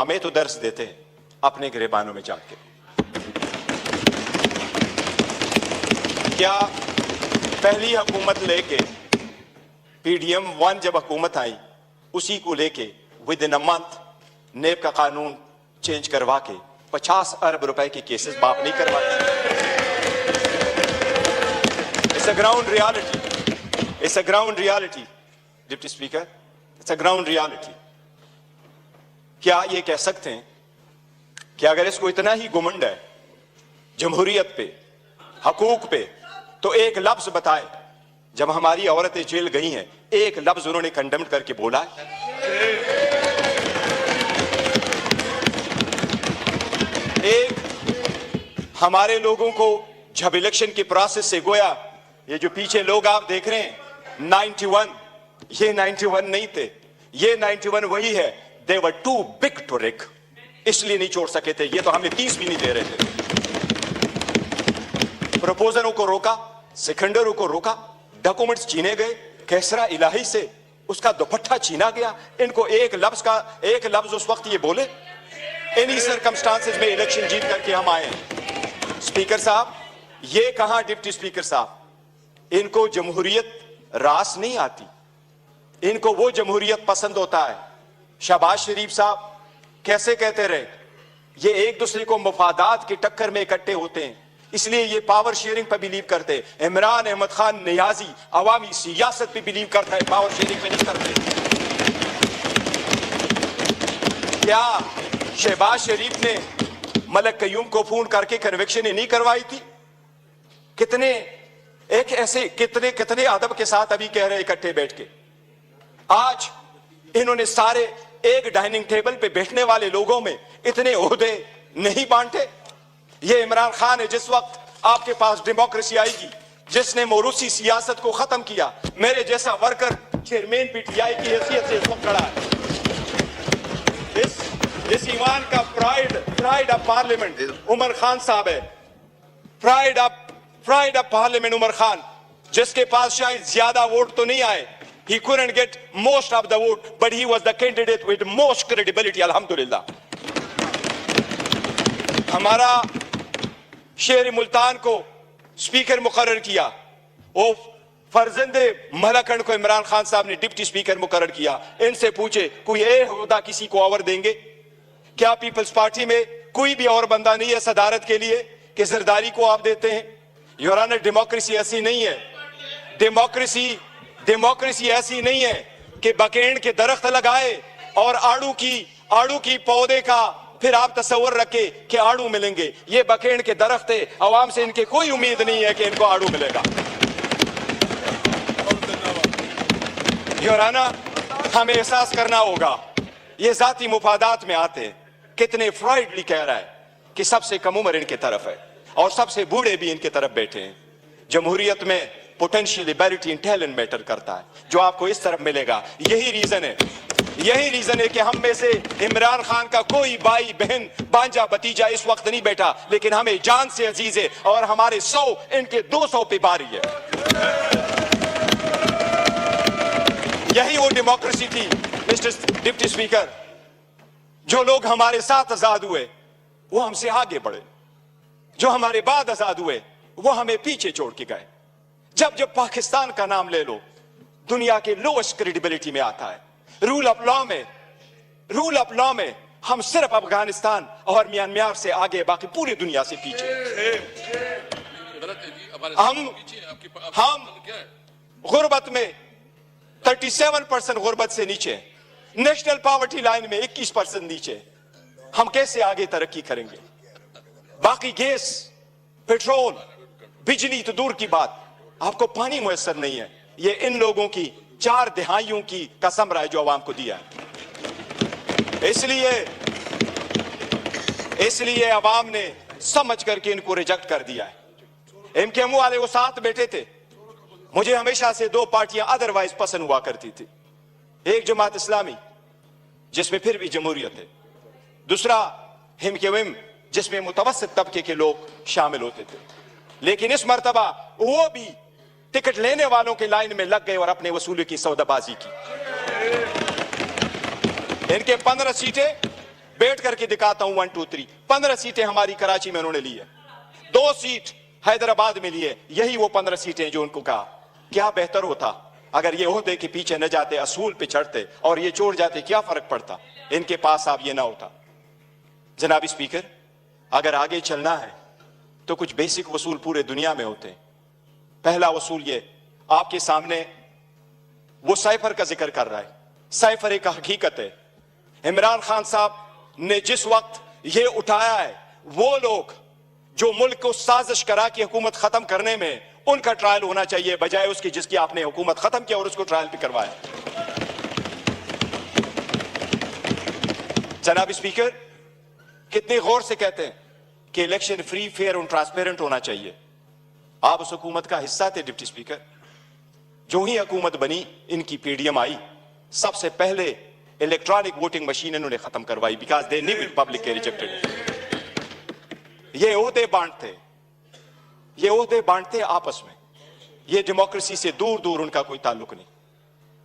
हमें तो दर्स देते हैं अपने गिरबानों में जाके। क्या पहली हुकूमत लेके PDM 1 जब हुकूमत आई, उसी को लेके विद इन अ मंथ नेब का कानून चेंज करवा के 50 अरब रुपए के केसेस माफ नहीं करवाते। It's a ground reality, it's a ground reality deputy speaker, it's a ground reality. क्या ये कह सकते हैं कि अगर इसको इतना ही घुमंड है जमहूरियत पे, हकूक पे, तो एक लफ्ज बताए जब हमारी औरतें जेल गई हैं, एक लफ्ज उन्होंने कंडेम करके बोला है? एक हमारे लोगों को जब इलेक्शन के प्रोसेस से गोया, ये जो पीछे लोग आप देख रहे हैं 91, ये 91 नहीं थे, ये 91 वही है। दे वर टू बिग टू रिक, इसलिए नहीं छोड़ सके थे। ये तो हमें 30 भी नहीं दे रहे थे। प्रपोजरों को रोका, सिकंदरों को रोका, डॉक्यूमेंट्स छीने गए, कैसरा इलाही से उसका दुपट्टा छीना गया। इनको एक लफ्ज उस वक्त ये बोले, इन्हीं सर्कमस्टांसेस में इलेक्शन जीत करके हम आए हैं। स्पीकर साहब, ये कहां डिप्टी स्पीकर साहब, इनको जमहूरियत रास नहीं आती, इनको वो जमहूरियत पसंद होता है। शहबाज शरीफ साहब कैसे कहते रहे, ये एक दूसरे को मफादात की टक्कर में इकट्ठे होते हैं, इसलिए ये पावर शेयरिंग पर बिलीव करते हैं। इमरान अहमद खान नियाजी अवामी सियासत पे बिलीव करता है, पावर शेयरिंग पे नहीं करते। क्या शहबाज शरीफ ने मलक कयूम को फोन करके कन्विक्शन नहीं करवाई थी? कितने कितने अदब के साथ अभी कह रहे इकट्ठे बैठ के। आज इन्होंने सारे एक डाइनिंग टेबल पे बैठने वाले लोगों में इतने ओहदे नहीं बांटे। ये इमरान खान है, जिस वक्त आपके पास डेमोक्रेसी आएगी, जिसने मोरूसी सियासत को खत्म किया, मेरे जैसा वर्कर चेयरमैन PTI की हैसियत से इस वक्त खड़ा है। इस ईमान का pride of parliament Umar Khan साहब है। Pride of parliament Umar Khan, जिसके पास शायद ज्यादा वोट तो नहीं आए, he couldn't get most of the vote, but he was the candidate with most credibility, alhamdulillah। हमारा शेर मुल्तान को स्पीकर मुकर्रर किया, वो फर्जंदे मलकन को इमरान खान साहब ने डिप्टी स्पीकर मुकर्रर किया। इनसे पूछे कोई ओहदा किसी को और देंगे क्या? पीपल्स पार्टी में कोई भी और बंदा नहीं है सदारत के लिए कि जरदारी को आप देते हैं? योर ऑनर, डेमोक्रेसी ऐसी नहीं है। डेमोक्रेसी ऐसी नहीं है कि बकेंड के दरख्त लगाए और आड़ू की पौधे का फिर आप तस्वर रखे कि आड़ू मिलेंगे। ये बकेंड के दरख्त है, अवाम से इनके कोई उम्मीद नहीं है कि इनको आड़ू मिलेगा। योर ऑनर, हमें एहसास करना होगा ये जाती मुफादात में आते हैं। कितने फ्राइडली कह रहा है कि सबसे कम उम्र इनके तरफ है और सबसे बूढ़े भी इनके तरफ बैठे हैं। जमहूरियत में potential ability in talent matter करता है, जो आपको इस तरफ मिलेगा। यही रीजन है कि हम में से इमरान खान का कोई भाई बहन बांजा भतीजा इस वक्त नहीं बैठा, लेकिन हमें जान से अजीज है और हमारे 100 इनके 200 पे बारी है। यही वो डेमोक्रेसी थी मिस्टर डिप्टी स्पीकर। जो लोग हमारे साथ आजाद हुए वो हमसे आगे बढ़े, जो हमारे बाद आजाद हुए वो हमें पीछे छोड़ के गए। जब पाकिस्तान का नाम ले लो, दुनिया के लोएस्ट क्रेडिबिलिटी में आता है। रूल ऑफ लॉ में हम सिर्फ अफगानिस्तान और म्यांमार से आगे, बाकी पूरी दुनिया से पीछे। हम गुर्बत में 37% गुर्बत से नीचे, नेशनल पॉवर्टी लाइन में 21% नीचे। हम कैसे आगे तरक्की करेंगे? बाकी गैस, पेट्रोल, बिजली तो दूर की बात, आपको पानी मुयस्सर नहीं है। ये इन लोगों की 4 दहाइयों की कसम रहा है जो आवाम को दिया है। इसलिए आवाम ने समझ करके इनको रिजेक्ट कर दिया है। MKM वाले वो साथ बैठे थे। मुझे हमेशा से 2 पार्टियां अदरवाइज पसंद हुआ करती थी। एक जमात इस्लामी जिसमें फिर भी जमहूरियत है, दूसरा MKM जिसमें मुतवस्सित तबके के लोग शामिल होते थे। लेकिन इस मर्तबा वो भी टिकट लेने वालों के लाइन में लग गए और अपने वसूली की सौदाबाजी की। इनके 15 सीटें बैठ करके दिखाता हूं 1 2 3। 15 सीटें हमारी कराची में उन्होंने ली है, 2 सीट हैदराबाद में लिए। यही वो 15 सीटें जो उनको कहा। क्या बेहतर होता अगर ये ओहदे के पीछे न जाते, असूल पे चढ़ते और ये छोड़ जाते, क्या फर्क पड़ता? इनके पास अब ये ना होता। जनाब स्पीकर, अगर आगे चलना है तो कुछ बेसिक वसूल पूरे दुनिया में होते हैं। पहला वसूल ये, आपके सामने वो साइफर का जिक्र कर रहा है। साइफर एक हकीकत है। इमरान खान साहब ने जिस वक्त ये उठाया है, वो लोग जो मुल्क को साजिश करा कि हुकूमत खत्म करने में, उनका ट्रायल होना चाहिए बजाय उसकी जिसकी आपने हुकूमत खत्म किया और उसको ट्रायल भी करवाया। जनाब स्पीकर, कितने गौर से कहते हैं कि इलेक्शन फ्री, फेयर और ट्रांसपेरेंट होना चाहिए। आप उस हुकूमत का हिस्सा थे डिप्टी स्पीकर। जो ही हुकूमत बनी, इनकी पीडीएम आई, सबसे पहले इलेक्ट्रॉनिक वोटिंग मशीन इन्होंने खत्म करवाई, बिकॉज दे न्यू पब्लिक के रिजेक्टेड। ये ओहदे बांटते आपस में, ये डेमोक्रेसी से दूर दूर उनका कोई ताल्लुक नहीं।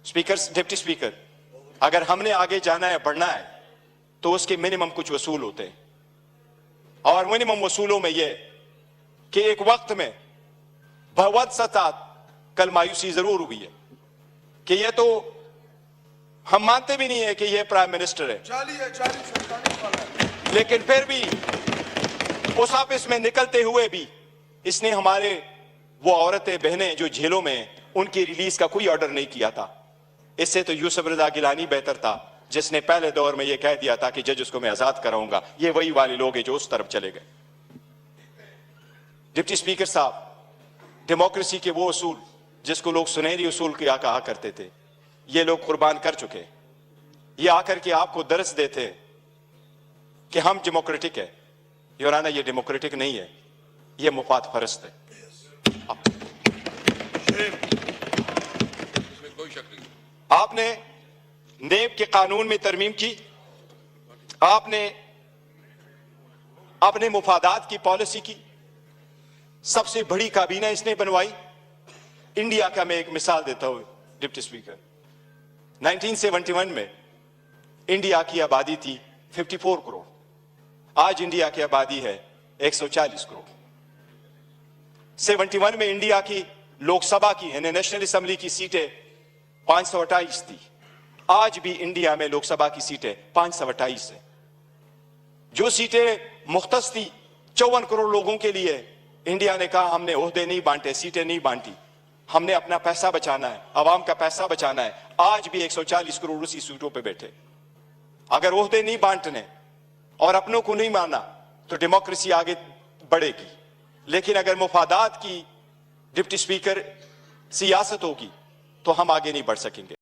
स्पीकर, डिप्टी स्पीकर, अगर हमने आगे जाना है, बढ़ना है, तो उसके मिनिमम कुछ वसूल होते हैं। और मिनिमम वसूलों में यह कि एक वक्त में भगवत सतात, कल मायूसी जरूर हुई है कि यह तो हम मानते भी नहीं है कि यह प्राइम मिनिस्टर है, लेकिन फिर भी उस ऑफिस में निकलते हुए भी इसने हमारे वो औरतें बहनें जो जेलों में, उनकी रिलीज का कोई ऑर्डर नहीं किया था। इससे तो यूसुफ रजा गिलानी बेहतर था, जिसने पहले दौर में यह कह दिया था कि जज उसको मैं आजाद कराऊंगा। ये वही वाले लोग हैं जो उस तरफ चले गए। डिप्टी स्पीकर साहब, डेमोक्रेसी के वो उसूल जिसको लोग सुनहरी उसूल क्या कहा करते थे, ये लोग कुर्बान कर चुके। ये आकर के आपको दर्स देते कि हम डेमोक्रेटिक है। योराना, ये डेमोक्रेटिक नहीं है, ये मुफाद परस्त है। कोई शक नहीं। आपने नेब के कानून में तरमीम की, आपने अपने मुफादात की पॉलिसी की, सबसे बड़ी काबीना इसने बनवाई। इंडिया का मैं एक मिसाल देता हूं डिप्टी स्पीकर। 1971 में इंडिया की आबादी थी 54 करोड़, आज इंडिया की आबादी है 140 करोड़। 71 में इंडिया की लोकसभा की यानी नेशनल असेंबली की सीटें 528 थी, आज भी इंडिया में लोकसभा की सीटें 528 है। जो सीटें मुख्तस थी 54 करोड़ लोगों के लिए, इंडिया ने कहा हमने ओहदे नहीं बांटे, सीटें नहीं बांटी, हमने अपना पैसा बचाना है, आवाम का पैसा बचाना है। आज भी 140 करोड़ उसी सीटों पे बैठे। अगर ओहदे नहीं बांटने और अपनों को नहीं माना तो डेमोक्रेसी आगे बढ़ेगी, लेकिन अगर मुफादात की डिप्टी स्पीकर सियासत होगी तो हम आगे नहीं बढ़ सकेंगे।